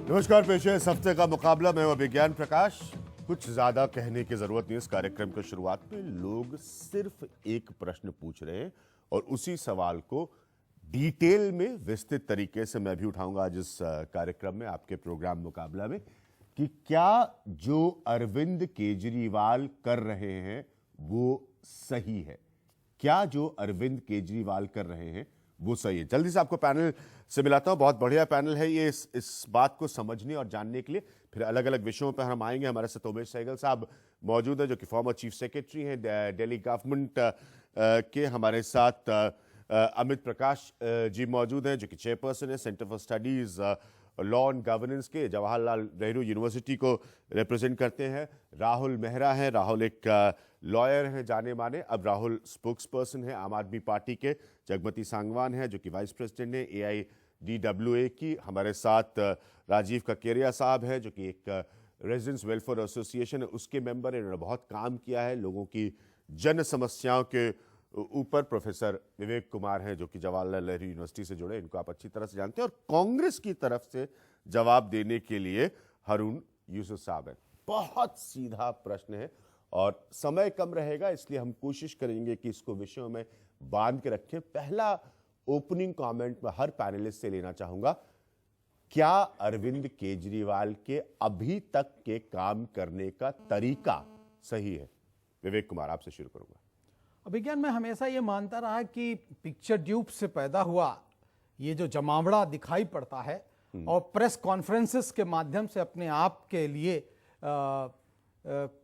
नमस्कार, पेश है इस हफ्ते का मुकाबला। मैं हूं विज्ञान प्रकाश। कुछ ज्यादा कहने की जरूरत नहीं। इस कार्यक्रम की शुरुआत में लोग सिर्फ एक प्रश्न पूछ रहे हैं और उसी सवाल को डिटेल में विस्तृत तरीके से मैं भी उठाऊंगा आज इस कार्यक्रम में, आपके प्रोग्राम मुकाबला में, कि क्या जो अरविंद केजरीवाल कर रहे हैं वो सही है। क्या जो अरविंद केजरीवाल कर रहे हैं वो सही है। जल्दी से आपको पैनल से मिलाता हूं। बहुत बढ़िया पैनल है ये, इस बात को समझने और जानने के लिए। फिर अलग अलग विषयों पर हम आएंगे। हमारे साथ उमेश सहगल साहब मौजूद हैं, जो कि फॉर्मर चीफ सेक्रेटरी हैं दिल्ली गवर्नमेंट के। हमारे साथ अमित प्रकाश जी मौजूद हैं, जो कि चेयरपर्सन है centre for studies law and governance के, जवाहरलाल नेहरू यूनिवर्सिटी को रिप्रेजेंट करते हैं। राहुल मेहरा हैं। राहुल एक लॉयर हैं जाने माने। अब राहुल स्पोक्स पर्सन है आम आदमी पार्टी के। जगमती सांगवान है, जो कि वाइस प्रेसिडेंट है AIDWA की। हमारे साथ राजीव ककेरिया साहब हैं, जो कि एक रेजिडेंट्स वेलफेयर एसोसिएशन है, उसके मेंबर हैं। इन्होंने बहुत काम किया है लोगों की जन समस्याओं के ऊपर। प्रोफेसर विवेक कुमार हैं, जो कि जवाहरलाल नेहरू यूनिवर्सिटी से जुड़े, इनको आप अच्छी तरह से जानते हैं। और कांग्रेस की तरफ से जवाब देने के लिए हारून यूसुफ साहब हैं। बहुत सीधा प्रश्न है और समय कम रहेगा, इसलिए हम कोशिश करेंगे कि इसको विषयों में बांध के रखें। पहला ओपनिंग कमेंट मैं हर पैनलिस्ट से लेना चाहूंगा। क्या अरविंद केजरीवाल के अभी तक के काम करने का तरीका सही है? विवेक कुमार, आपसे शुरू करूंगा। विज्ञान में हमेशा ये मानता रहा कि पिक्चर ट्यूब से पैदा हुआ ये जो जमावड़ा दिखाई पड़ता है और प्रेस कॉन्फ्रेंसेस के माध्यम से अपने आप के लिए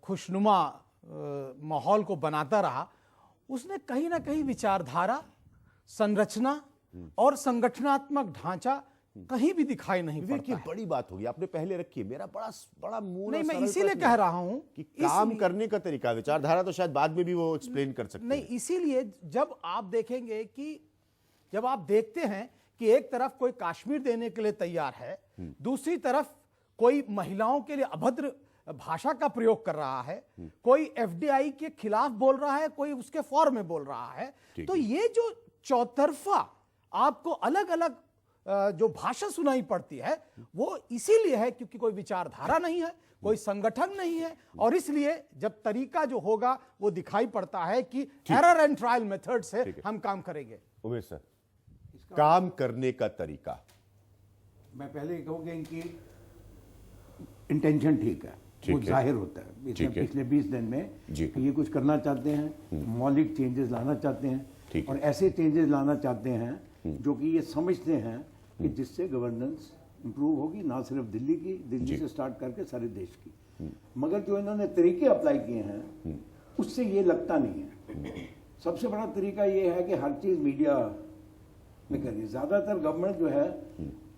खुशनुमा माहौल को बनाता रहा, उसने कहीं ना कहीं विचारधारा, संरचना और संगठनात्मक ढांचा कहीं भी दिखाई नहीं पड़ता है। बड़ी बात होगी, आपने पहले रखी है। मेरा बड़ा मूल नहीं, मैं इसीलिए कह रहा हूं कि काम करने का तरीका, विचारधारा तो शायद बाद में भी वो एक्सप्लेन कर सकते हैं। नहीं, इसीलिए जब आप देखेंगे कि जब आप देखते हैं कि एक तरफ कोई कश्मीर देने के लिए तैयार है, दूसरी तरफ कोई महिलाओं के लिए अभद्र भाषा का प्रयोग कर रहा है, कोई FDI के खिलाफ बोल रहा है, कोई उसके फॉर में बोल रहा है, तो ये जो चौतरफा आपको अलग अलग जो भाषा सुनाई पड़ती है वो इसीलिए है क्योंकि कोई विचारधारा नहीं है, कोई संगठन नहीं है। और इसलिए जब तरीका जो होगा वो दिखाई पड़ता है कि एरर एंड ट्रायल मेथड से हम काम करेंगे। उमेश सर, काम करने का तरीका। मैं पहले कहूँगा इनकी इंटेंशन ठीक है, वो जाहिर होता है पिछले 20 दिन में कि ये कुछ करना चाहते हैं, मौलिक चेंजेस लाना चाहते हैं और ऐसे चेंजेस लाना चाहते हैं जो कि ये समझते हैं कि जिससे गवर्नेंस इंप्रूव होगी, ना सिर्फ दिल्ली से स्टार्ट करके सारे देश की। मगर जो इन्होंने तरीके अप्लाई किए हैं उससे ये लगता नहीं है। सबसे बड़ा तरीका ये है कि हर चीज मीडिया में करनी। ज्यादातर गवर्नमेंट जो है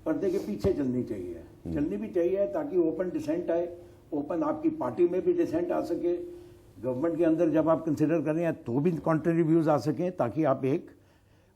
पर्दे के पीछे चलनी चाहिए ताकि ओपन डिसेंट आए, ओपन आपकी पार्टी में भी डिसेंट आ सके, गवर्नमेंट के अंदर जब आप कंसिडर कर रहे हैं तो भी कॉन्ट्ररी व्यूज आ सकें, ताकि आप एक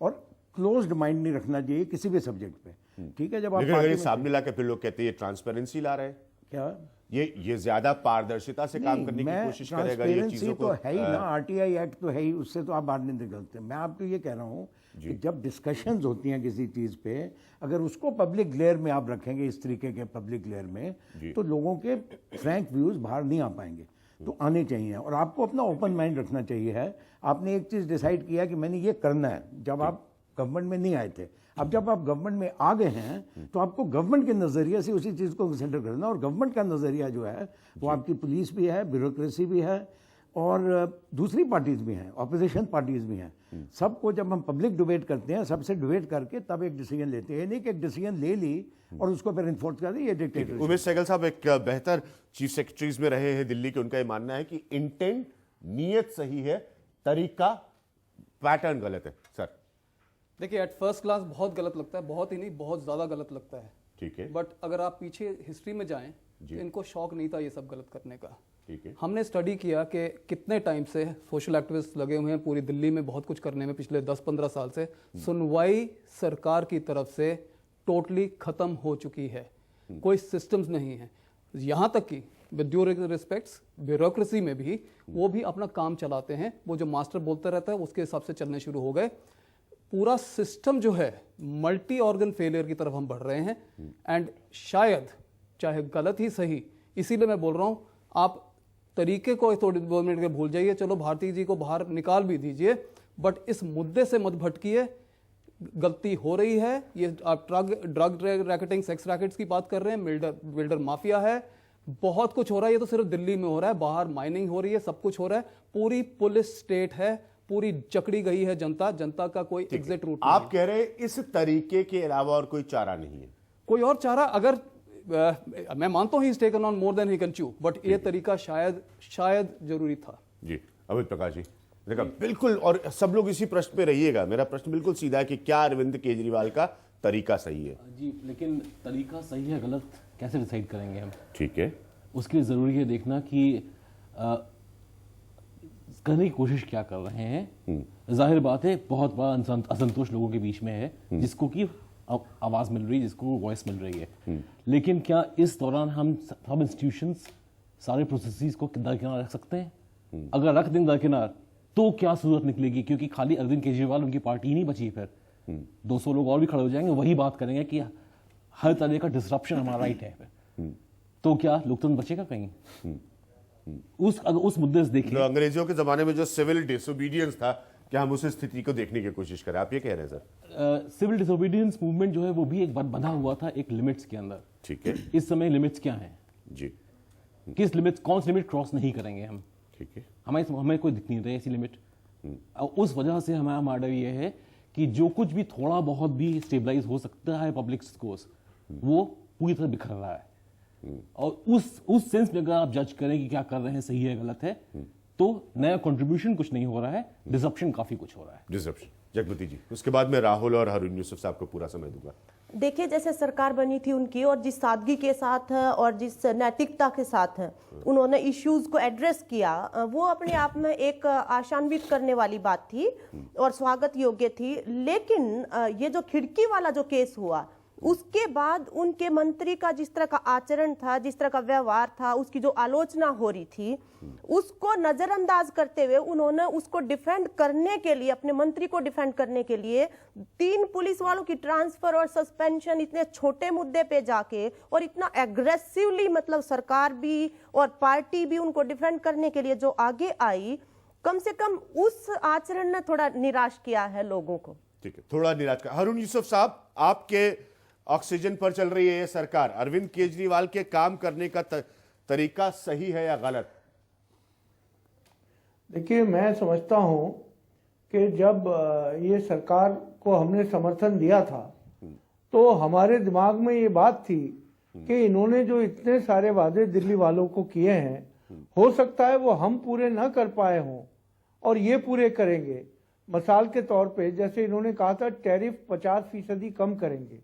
और क्लोज्ड माइंड नहीं रखना चाहिए किसी भी सब्जेक्ट पे। ठीक है, जब आप अगर सामने लाके फिर लोग कहते हैं ये ट्रांसपेरेंसी ला रहे हैं, क्या ये ज्यादा पारदर्शिता से काम करने की कोशिश करेगा? ये चीजों को तो है ही ना, RTI एक्ट तो है ही, उससे तो आप बाहर नहीं निकलते। मैं आपको ये कह रहा हूँ कि जब डिस्कशंस होती हैं किसी चीज पे, अगर उसको पब्लिक ग्लेयर में आप रखेंगे, इस तरीके के पब्लिक ग्लेयर में, तो लोगों के फ्रैंक व्यूज बाहर नहीं आ पाएंगे। तो आने चाहिए और आपको अपना ओपन माइंड रखना चाहिए है। आपने एक चीज डिसाइड किया कि मैंने ये करना है जब आप गवर्नमेंट में नहीं आए थे। अब जब आप गवर्नमेंट में आ गए हैं तो आपको गवर्नमेंट के नजरिए से उसी चीज को कंसिडर करना। और गवर्नमेंट का नजरिया जो है वो आपकी पुलिस भी है, ब्यूरोक्रेसी भी है और दूसरी पार्टीज भी हैं, ऑपोजिशन पार्टीज भी हैं। सबको जब हम पब्लिक डिबेट करते हैं, सबसे डिबेट करके तब एक डिसीजन लेते हैं। नहीं कि एक डिसीजन ले ली और उसको फिर इन्फोर्स कर दी, ये डिक्टेटरशिप। उमेश सहगल साहब एक बेहतर चीफ सेक्रेटरीज में रहे हैं दिल्ली के, उनका ये मानना है कि इंटेंट, नीयत सही है, तरीका, पैटर्न गलत है। सर देखिए, एट फर्स्ट क्लास बहुत गलत लगता है, बहुत ही नहीं बहुत ज्यादा गलत लगता है। ठीक है, बट अगर आप पीछे हिस्ट्री में जाएं तो इनको शौक नहीं था ये सब गलत करने का। ठीक है, हमने स्टडी किया कि कितने टाइम से सोशल एक्टिविस्ट लगे हुए हैं पूरी दिल्ली में बहुत कुछ करने में पिछले 10-15 साल से। सुनवाई सरकार की तरफ से टोटली खत्म हो चुकी है, कोई सिस्टम्स नहीं है। यहाँ तक कि विद ड्यू रिस्पेक्ट्स ब्यूरोक्रेसी में भी वो भी अपना काम चलाते हैं, वो जो मास्टर बोलता रहता है उसके हिसाब से चलने शुरू हो गए। पूरा सिस्टम जो है मल्टी ऑर्गन फेलियर की तरफ हम बढ़ रहे हैं। एंड शायद चाहे गलत ही सही, इसीलिए मैं बोल रहा हूं आप तरीके को थोड़ी 2 मिनट के भूल जाइए, चलो भारती जी को बाहर निकाल भी दीजिए, बट इस मुद्दे से मत भटकिए। गलती हो रही है, ये आप ड्रग रैकेटिंग, सेक्स रैकेट्स की बात कर रहे हैं, बिल्डर माफिया है, बहुत कुछ हो रहा है। ये तो सिर्फ दिल्ली में हो रहा है, बाहर माइनिंग हो रही है, सब कुछ हो रहा है, पूरी पुलिस स्टेट है, पूरी जकड़ी गई है जनता का कोई एग्जिट रूट नहीं। आप कह रहे हैं इस तरीके के अलावा और कोई चारा नहीं है? कोई और चारा अगर मैं मानता हूं he is taken on more than he can chew, but ये तरीका शायद जरूरी था। जी अमित प्रकाश जी, देखा बिल्कुल, और सब लोग इसी प्रश्न पे रहिएगा। मेरा प्रश्न बिल्कुल सीधा है कि क्या अरविंद केजरीवाल का तरीका सही है? जी, लेकिन तरीका सही है गलत कैसे डिसाइड करेंगे हम? ठीक है, उसके लिए जरूरी है देखना कि करने की कोशिश क्या कर रहे हैं। जाहिर बात है बहुत बड़ा असंतोष लोगों के बीच में है, जिसको कि आवाज मिल रही है, जिसको वॉइस मिल रही है। लेकिन क्या इस दौरान हम सब इंस्टीट्यूशंस, सारे प्रोसेसेस को दरकिनार रख सकते हैं? अगर रख दें दरकिनार तो क्या सूरत निकलेगी? क्योंकि खाली अरविंद केजरीवाल उनकी पार्टी ही नहीं बची, फिर 200 लोग और भी खड़े हो जाएंगे, वही बात करेंगे कि हर तरह का डिसरप्शन हमारा राइट है। फिर तो क्या लोकतंत्र बचेगा कहीं? उस मुद्दे से देखिए, अंग्रेजों के जमाने में जो सिविल डिसोबीडियंस था, क्या हम उस स्थिति को देखने की कोशिश करें? आप ये कह रहे हैं सर? सिविल डिसोबीडियंस मूवमेंट जो है वो भी एक बार बंधा हुआ था एक लिमिट्स के अंदर। ठीक है, इस समय लिमिट्स क्या हैं? जी, किस लिमिट्स, कौन सी लिमिट क्रॉस नहीं करेंगे हम? ठीक है, हमें कोई दिख नहीं रही ऐसी लिमिट। उस वजह से हमारा मॉडल ये है कि जो कुछ भी थोड़ा बहुत भी स्टेबलाइज हो सकता है पब्लिक डिस्कोर्स, वो पूरी तरह बिखर रहा है। और उस सेंस में अगर आप जज करें कि क्या कर रहे हैं, सही है गलत है, तो नया कंट्रीब्यूशन कुछ नहीं हो रहा है, डिसरप्शन काफी कुछ हो रहा है। डिसरप्शन। जगमती जी, उसके बाद मैं राहुल और हारून यूसुफ साहब को पूरा समय दूंगा। देखिए, जैसे सरकार बनी थी उनकी, और जिस सादगी के साथ और जिस नैतिकता के साथ उन्होंने इश्यूज को एड्रेस किया, वो अपने आप में एक आशान्वित करने वाली बात थी और स्वागत योग्य थी। लेकिन ये जो खिड़की वाला जो केस हुआ, उसके बाद उनके मंत्री का जिस तरह का आचरण था, जिस तरह का व्यवहार था, उसकी जो आलोचना हो रही थी, उसको नजरअंदाज करते हुए उन्होंने उसको डिफेंड करने के लिए, अपने मंत्री को डिफेंड करने के लिए 3 पुलिस वालों की ट्रांसफर और सस्पेंशन, इतने छोटे मुद्दे पे जाके और इतना एग्रेसिवली, मतलब सरकार भी और पार्टी भी उनको डिफेंड करने के लिए जो आगे आई, कम से कम उस आचरण ने थोड़ा निराश किया है लोगों को। ठीक है, थोड़ा निराश किया। हारून यूसुफ साहब, आपके ऑक्सीजन पर चल रही है ये सरकार, अरविंद केजरीवाल के काम करने का तरीका सही है या गलत? देखिए, मैं समझता हूं कि जब ये सरकार को हमने समर्थन दिया था, तो हमारे दिमाग में ये बात थी कि इन्होंने जो इतने सारे वादे दिल्ली वालों को किए हैं, हो सकता है वो हम पूरे ना कर पाए हों और ये पूरे करेंगे। मिसाल के तौर पे, जैसे इन्होंने कहा था टैरिफ 50% कम करेंगे,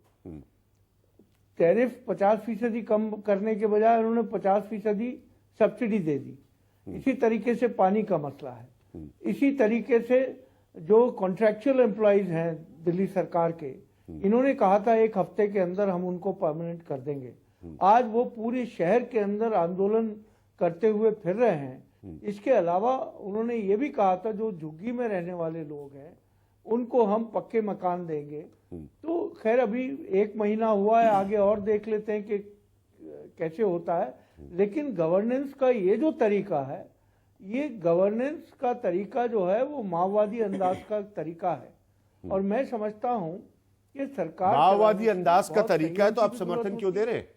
टैरिफ 50% कम करने के बजाय उन्होंने 50% सब्सिडी दे दी। इसी तरीके से पानी का मसला है। इसी तरीके से जो कॉन्ट्रैक्चुअल एम्प्लॉइज हैं दिल्ली सरकार के, इन्होंने कहा था 1 हफ्ते के अंदर हम उनको परमानेंट कर देंगे। आज वो पूरे शहर के अंदर आंदोलन करते हुए फिर रहे हैं। इसके अलावा उन्होंने ये भी कहा था जो झुग्गी में रहने वाले लोग हैं उनको हम पक्के मकान देंगे। तो खैर अभी 1 महीना हुआ है, आगे और देख लेते हैं कि कैसे होता है। लेकिन गवर्नेंस का ये जो तरीका है, ये गवर्नेंस का तरीका जो है वो माओवादी अंदाज का तरीका है। और मैं समझता हूं कि सरकार माओवादी अंदाज का तरीका है, तो आप समर्थन क्यों दे रहे हैं?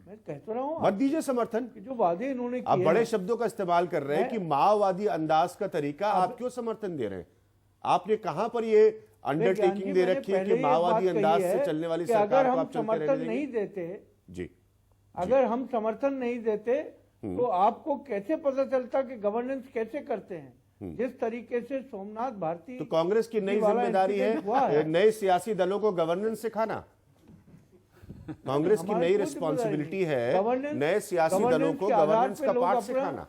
मैं कह तो रहा हूं, मत दीजिए समर्थन। जो वादे इन्होंने किए, आप बड़े शब्दों का इस्तेमाल कर रहे हैं कि माओवादी अंदाज का तरीका, आप क्यों समर्थन दे रहे हैं? आपने कहां पर ये अंडरटेकिंग दे रखी है कि माओवादी अंदाज से चलने वाली सरकार को आप चलते रहने देंगे? नहीं देते जी, अगर हम समर्थन नहीं देते तो आपको कैसे पता चलता कि गवर्नेंस कैसे करते हैं? जिस तरीके से सोमनाथ भारती, तो कांग्रेस की नई जिम्मेदारी है नए सियासी दलों को गवर्नेंस सिखाना। कांग्रेस की नई रिस्पॉन्सिबिलिटी है नए सियासी दलों को गवर्नेंस का पाठ सिखाना।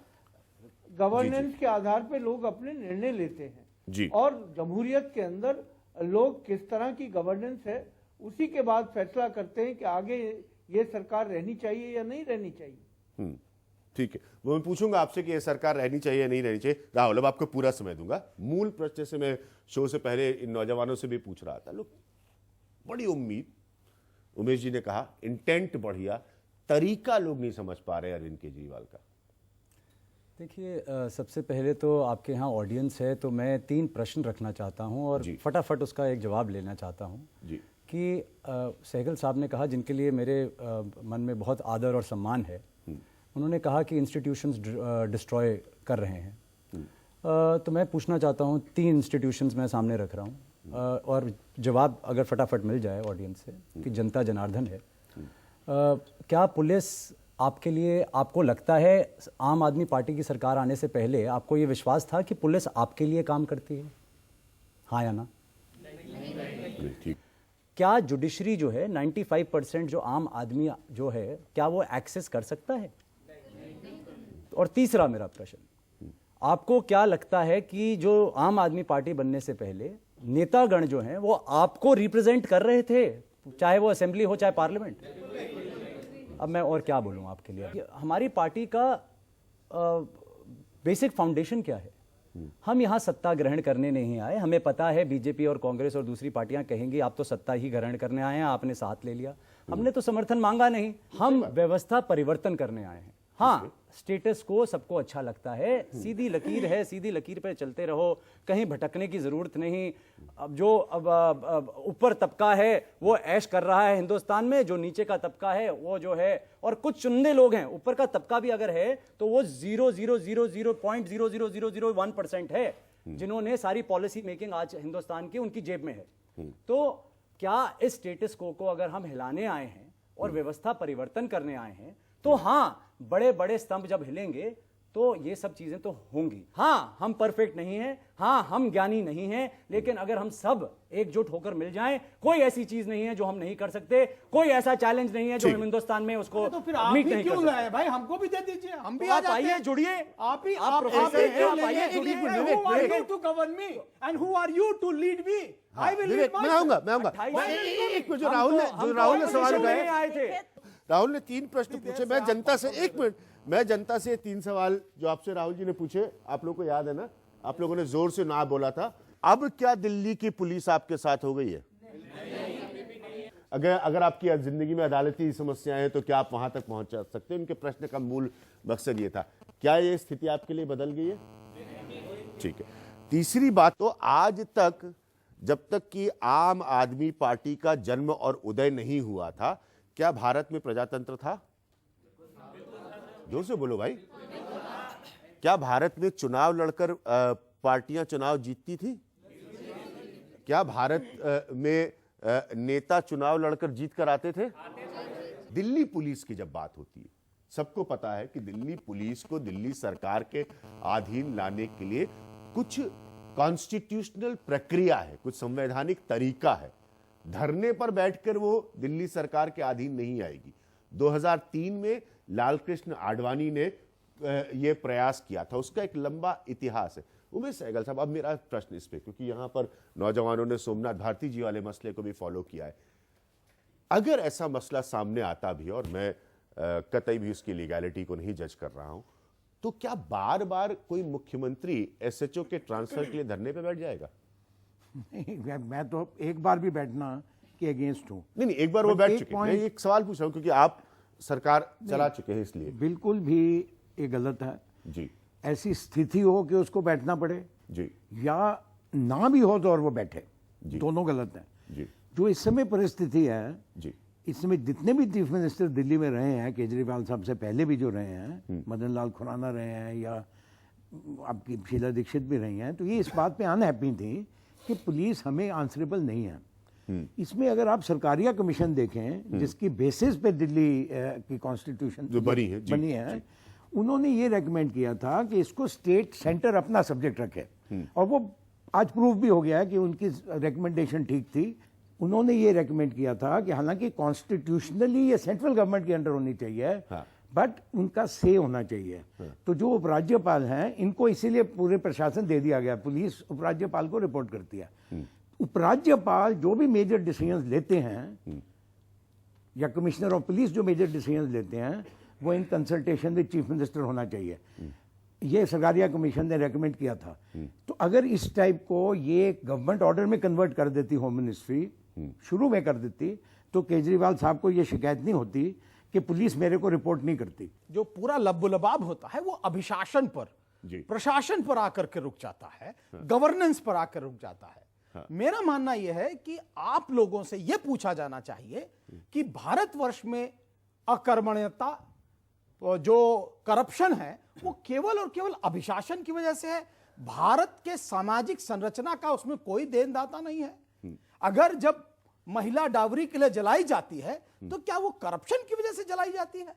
गवर्नेंस के आधार पर लोग अपने निर्णय लेते हैं जी, और जमहूरियत के अंदर लोग किस तरह की गवर्नेंस है उसी के बाद फैसला करते हैं कि आगे ये सरकार रहनी चाहिए या नहीं रहनी चाहिए। ठीक है, वो मैं पूछूंगा आपसे कि ये सरकार रहनी चाहिए या नहीं रहनी चाहिए। राहुल, अब आपको पूरा समय दूंगा। मूल प्रश्न से मैं शो से पहले इन नौजवानों से भी पूछ रहा था, लोग बड़ी उम्मीद उमेश जी ने कहा इंटेंट बढ़िया, तरीका लोग नहीं समझ पा रहे अरविंद केजरीवाल का। देखिए, सबसे पहले तो आपके यहाँ ऑडियंस है, तो मैं 3 प्रश्न रखना चाहता हूँ और फटाफट उसका एक जवाब लेना चाहता हूँ जी। कि सहगल साहब ने कहा, जिनके लिए मेरे मन में बहुत आदर और सम्मान है, उन्होंने कहा कि इंस्टीट्यूशंस डिस्ट्रॉय कर रहे हैं। तो मैं पूछना चाहता हूँ, 3 इंस्टीट्यूशंस मैं सामने रख रहा हूँ और जवाब अगर फटाफट मिल जाए ऑडियंस से कि जनता जनार्दन है। क्या पुलिस आपके लिए, आपको लगता है आम आदमी पार्टी की सरकार आने से पहले आपको ये विश्वास था कि पुलिस आपके लिए काम करती है, हाँ या ना? ठीक। क्या जुडिशरी जो है 95% जो आम आदमी जो है, क्या वो एक्सेस कर सकता है? और तीसरा मेरा प्रश्न, आपको क्या लगता है कि जो आम आदमी पार्टी बनने से पहले नेतागण जो हैं वो आपको रिप्रेजेंट कर रहे थे, चाहे वो असेंबली हो चाहे पार्लियामेंट? अब मैं और क्या बोलूं आपके लिए। हमारी पार्टी का बेसिक फाउंडेशन क्या है? हम यहाँ सत्ता ग्रहण करने नहीं आए। हमें पता है बीजेपी और कांग्रेस और दूसरी पार्टियां कहेंगी आप तो सत्ता ही ग्रहण करने आए हैं, आपने साथ ले लिया। हमने तो समर्थन मांगा नहीं, हम व्यवस्था परिवर्तन करने आए हैं। हाँ, स्टेटस को सबको अच्छा लगता है, सीधी लकीर है, सीधी लकीर पे चलते रहो, कहीं भटकने की जरूरत नहीं। अब जो ऊपर तबका है वो ऐश कर रहा है हिंदुस्तान में, जो नीचे का तबका है वो जो है, और कुछ चुनने लोग हैं, ऊपर का तबका भी अगर है तो वो 0.00001% है जिन्होंने सारी पॉलिसी मेकिंग आज हिंदुस्तान की उनकी जेब में है। तो क्या इस स्टेटस को अगर हम हिलाने आए हैं और व्यवस्था परिवर्तन करने आए हैं, तो हाँ, बड़े बड़े स्तंभ जब हिलेंगे तो ये सब चीजें तो होंगी। हाँ, हम परफेक्ट नहीं हैं, हाँ, हम ज्ञानी नहीं हैं, लेकिन अगर हम सब एकजुट होकर मिल जाएं, कोई ऐसी चीज नहीं है जो हम नहीं कर सकते, कोई ऐसा चैलेंज नहीं है जो हम हिंदुस्तान में उसको तो फिर आप मीट ही नहीं क्यों कर लाए सकते। भाई? हमको भी दे दीजिए, हम भी तो आ आप जाते आइए, हैं। जुड़िए। आप ही आप प्रोफेसर हैं, क्यों आप आइए, लेंगे? जुड़िए। Who are you to govern me and who are you to lead me? I will lead विवेक, मैं myself. आऊंगा। एक मिनट, जो राहुल ने सवाल उठाए, आए थे। राहुल ने 3 प्रश्न पूछे। मैं जनता से, एक मिनट, मैं जनता से 3 सवाल जो आपसे राहुल जी ने पूछे, आप लोगों को याद है ना, आप लोगों ने जोर से ना बोला था। अब क्या दिल्ली की पुलिस आपके साथ हो गई है? अगर आपकी जिंदगी में अदालती समस्याएं हैं तो क्या आप वहां तक पहुंच सकते हैं? उनके प्रश्न का मूल मकसद ये था। क्या ये स्थिति आपके लिए बदल गई है? ठीक है। तीसरी बात, तो आज तक जब तक कि आम आदमी पार्टी का जन्म और उदय नहीं हुआ था, क्या भारत में प्रजातंत्र था? जोर से बोलो भाई। क्या भारत में चुनाव लड़कर पार्टियां चुनाव जीतती थी? क्या भारत में नेता चुनाव लड़कर जीत कर आते थे? दिल्ली पुलिस की जब बात होती है, सबको पता है कि दिल्ली पुलिस को दिल्ली सरकार के अधीन लाने के लिए कुछ कॉन्स्टिट्यूशनल प्रक्रिया है, कुछ संवैधानिक तरीका है। धरने पर बैठकर वो दिल्ली सरकार के अधीन नहीं आएगी। 2003 में लालकृष्ण आडवाणी ने यह प्रयास किया था, उसका एक लंबा इतिहास है। उमेश सहगल साहब, अब मेरा प्रश्न इस पे, क्योंकि यहां पर नौजवानों ने सोमनाथ भारती जी वाले मसले को भी फॉलो किया है, अगर ऐसा मसला सामने आता भी, और मैं कतई भी उसकी लीगैलिटी को नहीं जज कर रहा हूं, तो क्या बार बार कोई मुख्यमंत्री एसएचओ के ट्रांसफर के लिए धरने पे बैठ जाएगा? नहीं, मैं तो एक बार भी बैठना के अगेंस्ट हूं। नहीं, एक बार वो बैठ चुके हैं। मैं एक सवाल पूछ रहा हूं क्योंकि आप सरकार चला चुके हैं, इसलिए। बिल्कुल भी ये गलत है जी। ऐसी स्थिति हो कि उसको बैठना पड़े जी, या ना भी हो तो और वो बैठे, दोनों गलत है जी। जो इस समय परिस्थिति है जी, इस समय जितने भी चीफ मिनिस्टर दिल्ली में रहे हैं, केजरीवाल साहब से पहले भी जो रहे हैं, मदन लाल खुराना रहे हैं या आपकी शीला दीक्षित भी रही हैं, तो ये इस बात पे अनहैप्पी थी कि पुलिस हमें आंसरेबल नहीं है। इसमें अगर आप सरकारिया कमीशन देखें, जिसकी बेसिस पे दिल्ली की कॉन्स्टिट्यूशन जो बनी है, उन्होंने ये रेकमेंड किया था कि इसको स्टेट सेंटर अपना सब्जेक्ट रखे, और वो आज प्रूफ भी हो गया है कि उनकी रेकमेंडेशन ठीक थी। उन्होंने ये रेकमेंड किया था कि हालांकि कॉन्स्टिट्यूशनली ये सेंट्रल गवर्नमेंट के अंडर होनी चाहिए, बट उनका से होना चाहिए। तो जो उपराज्यपाल हैं, इनको इसीलिए पूरे प्रशासन दे दिया गया, पुलिस उपराज्यपाल को रिपोर्ट करती है। उपराज्यपाल जो भी मेजर डिसीजंस लेते हैं या कमिश्नर ऑफ पुलिस जो मेजर डिसीजंस लेते हैं, वो in consultation with chief minister होना चाहिए। ये सरकारिया कमीशन ने रेकमेंड किया था। तो अगर इस टाइप को ये गवर्नमेंट ऑर्डर में कन्वर्ट कर देती होम मिनिस्ट्री, शुरू में कर देती, तो केजरीवाल साहब को ये शिकायत नहीं होती कि पुलिस मेरे को रिपोर्ट नहीं करती। जो पूरा लब्बुलबाब होता है वो अभिशासन पर, प्रशासन पर आकर के रुक जाता है, गवर्नेंस पर आकर रुक जाता है। मेरा मानना यह है कि आप लोगों से यह पूछा जाना चाहिए कि भारतवर्ष में अकर्मण्यता, जो करप्शन है, वो केवल और केवल अभिशासन की वजह से है। भारत के सामाजिक संरचना का उसमें कोई देनदाता नहीं है। अगर जब महिला डावरी के लिए जलाई जाती है तो क्या वो करप्शन की वजह से जलाई जाती है,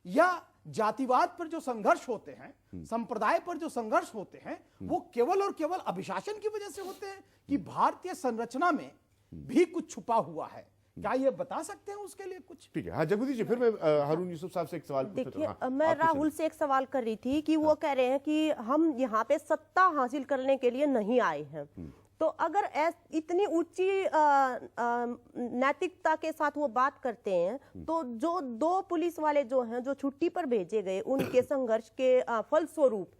या जातिवाद पर जो संघर्ष होते हैं, संप्रदाय पर जो संघर्ष होते हैं, वो केवल और केवल अभिशासन की वजह से होते हैं कि भारतीय संरचना में भी कुछ छुपा हुआ है? क्या ये बता सकते हैं उसके लिए कुछ? ठीक है। हाँ जगदीश जी, फिर मैं हारून यूसुफ साहब से एक सवाल पूछता देखिए, हूं। मैं राहुल से एक सवाल कर रही थी कि वो कह रहे हैं कि हम यहाँ पे सत्ता हासिल करने के लिए नहीं आए हैं। तो अगर इतनी ऊंची नैतिकता के साथ वो बात करते हैं, तो जो 2 पुलिस वाले जो हैं, जो छुट्टी पर भेजे गए, उनके संघर्ष के फलस्वरूप,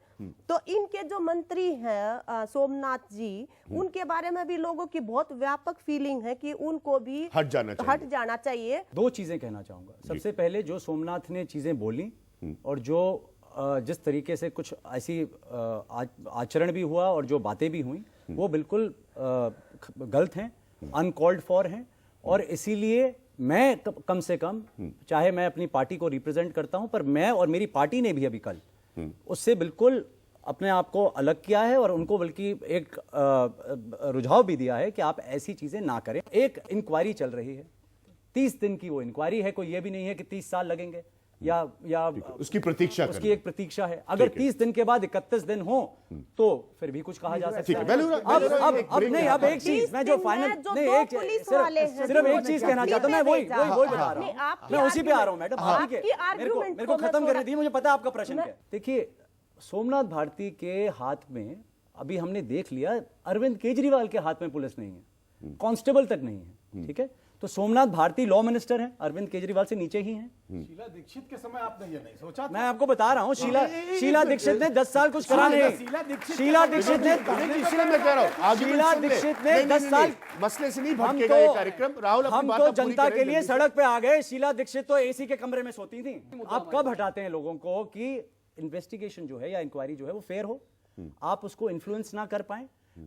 तो इनके जो मंत्री हैं चाहिए जी, उनके बारे में भी लोगों की बहुत व्यापक फीलिंग है कि उनको भी हट जाना चाहिए। 2 चीजें कहना चाहूंगा। सबसे पहले जो सोमनाथ ने चीजें बोली और जो जिस तरीके से कुछ ऐसी आचरण भी हुआ और जो बातें भी हुई, वो बिल्कुल गलत हैं, अनकॉल्ड फॉर हैं। और इसीलिए मैं कम से कम, चाहे मैं अपनी पार्टी को रिप्रेजेंट करता हूं, पर मैं और मेरी पार्टी ने भी अभी कल उससे बिल्कुल अपने आप को अलग किया है और उनको बल्कि एक रुझाव भी दिया है कि आप ऐसी चीजें ना करें। एक इंक्वायरी चल रही है, 30 दिन की वो इंक्वायरी है, कोई ये भी नहीं है कि 30 साल लगेंगे या उसकी प्रतीक्षा, उसकी एक प्रतीक्षा है। अगर 30 दिन के बाद 31 दिन हो तो फिर भी कुछ कहा जा सकता है। अब एक चीज मैं जो फाइनल सिर्फ एक चीज कहना चाहता हूं, मैं वही बता रहा हूं, मैं उसी पे आ रहा हूं मैडम। मेरे को खत्म करने दी, मुझे पता है आपका प्रश्न क्या है। देखिए, सोमनाथ भारती के हाथ में अभी हमने देख लिया, अरविंद केजरीवाल के हाथ में पुलिस नहीं है, कांस्टेबल तक नहीं है, ठीक है। तो सोमनाथ भारती लॉ मिनिस्टर हैं, अरविंद केजरीवाल से नीचे ही हैं। शीला दीक्षित के समय आपने ये नहीं सोचा था? मैं आपको बता रहा हूं, शीला दीक्षित ने 10 साल कुछ करा नहीं। शीला दीक्षित ने 10 साल मसले से नहीं भटकेगा ये कार्यक्रम। राहुल, हम तो जनता के लिए सड़क पे आ गए। शीला दीक्षित तो एसी के कमरे में सोती थी। आप कब हटाते हैं लोगों को कि इन्वेस्टिगेशन जो है या इंक्वायरी जो है वो फेयर हो, आप उसको इन्फ्लुएंस ना कर पाए।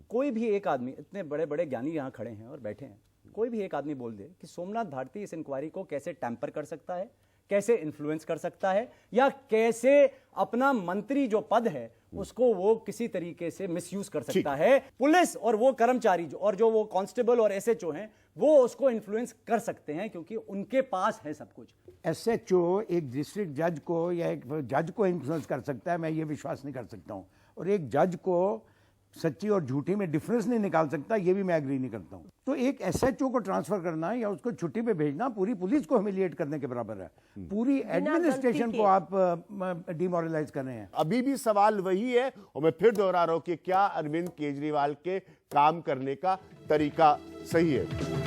कोई भी एक आदमी, इतने बड़े बड़े ज्ञानी यहां खड़े हैं और बैठे हैं, कोई भी एक आदमी बोल दे कि सोमनाथ भारती इस इंक्वायरी को कैसे टैंपर कर सकता है, कैसे इन्फ्लुएंस कर सकता है, या कैसे अपना मंत्री जो पद है उसको वो किसी तरीके से मिसयूज कर सकता है। पुलिस और वो कर्मचारी और जो वो कांस्टेबल और एसएचओ हैं, वो उसको इन्फ्लुएंस कर सकते हैं क्योंकि उनके पास है सब कुछ। एसएचओ एक डिस्ट्रिक्ट जज को या एक जज को इन्फ्लुएंस कर सकता है, मैं ये विश्वास नहीं कर सकता हूं। और एक जज को सच्ची और झूठी में डिफरेंस नहीं निकाल सकता, ये भी मैं एग्री नहीं करता हूं। तो एक एसएचओ को ट्रांसफर करना या उसको छुट्टी पे भेजना पूरी पुलिस को ह्यूमिलिएट करने के बराबर है। पूरी एडमिनिस्ट्रेशन को आप डिमोरलाइज कर रहे हैं। अभी भी सवाल वही है और मैं फिर दोहरा रहा हूं कि क्या अरविंद केजरीवाल के काम करने का तरीका सही है?